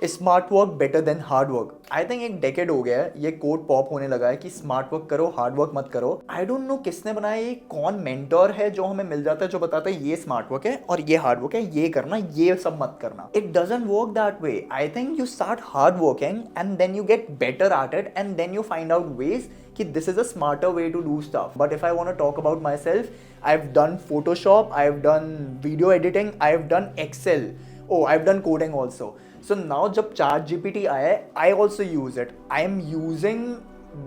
Smart work better than hard work. I think एक decade हो गया है ये कोड पॉप होने लगा है कि स्मार्ट वर्क करो, हार्ड वर्क मत करो। आई डोंट नो किसने बनाया, ये कौन मेंटोर है जो हमें मिल जाता है जो बताता है ये स्मार्ट वर्क है और ये हार्ड वर्क है, ये करना, ये सब मत करना। It doesn't work that way. I think you start hard working and then you get better at it and then you find out ways कि this is a smarter way to do stuff. But if I want to talk about myself, I've done Photoshop, I've done video editing, I've done Excel. Oh, I've done coding also. So now जब ChatGPT आया है, I also use it. I am using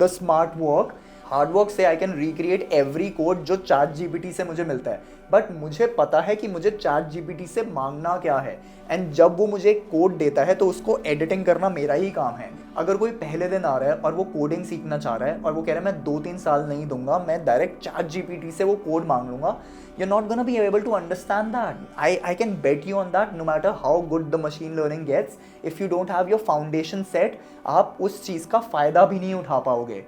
the smart work. Hard work से I can recreate every code जो ChatGPT से मुझे मिलता है, but मुझे पता है कि मुझे ChatGPT से मांगना क्या है। एंड जब वो मुझे एक कोड देता है तो उसको एडिटिंग करना मेरा ही काम है। अगर कोई पहले दिन आ रहा है और वो कोडिंग सीखना चाह रहा है और वो कह रहा है मैं 2-3 साल नहीं दूंगा, मैं डायरेक्ट ChatGPT से वो कोड मांग लूंगा, you're not gonna be able to understand that. I can bet you on that. No matter how good the machine learning gets, if you don't have your foundation set, आप उस चीज़ का फ़ायदा भी नहीं उठा पाओगे।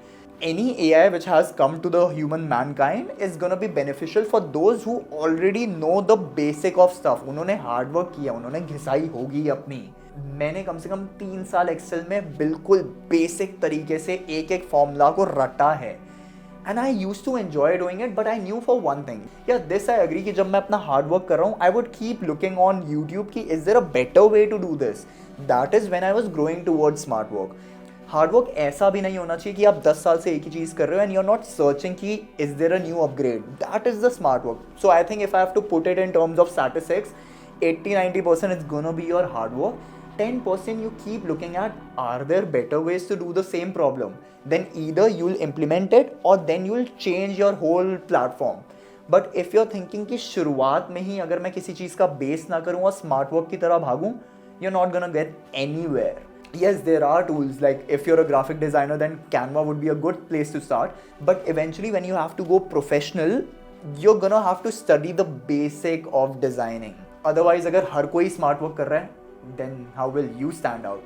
Any AI which has come to the human mankind is gonna be beneficial for those who already know the basic of stuff. उन्होंने hard work किया, उन्होंने घिसाई होगी अपनी। मैंने कम से कम 3 साल एक्सेल में बिल्कुल बेसिक तरीके से एक एक फॉर्मूला को रटा है। And I used to enjoy doing it, but I knew for one thing. Yeah, this I agree कि जब मैं अपना hard work कर रहा हूँ, I would keep looking on YouTube कि is there a better way to do this? That is when I was growing towards smart work. Hard work ऐसा भी नहीं होना चाहिए कि आप 10 साल से एक ही चीज़ कर रहे हो and you are not searching कि is there a new upgrade. That is the smart work. So I think if I have to put it in terms of statistics, 80-90% is gonna be your hard work, 10% you keep looking at are there better ways to do the same problem, then either you'll implement it or then you'll change your whole platform. But if you're thinking कि शुरुआत में ही अगर मैं किसी चीज़ का base ना करूँ और स्मार्ट वर्क की तरह भागूँ, you're not gonna get anywhere. Yes, there are tools like if you're a graphic designer then Canva would be a good place to start, but eventually when you have to go professional, you're gonna have to study the basic of designing. Otherwise अगर हर कोई smart work कर रहा है, then how will you stand out?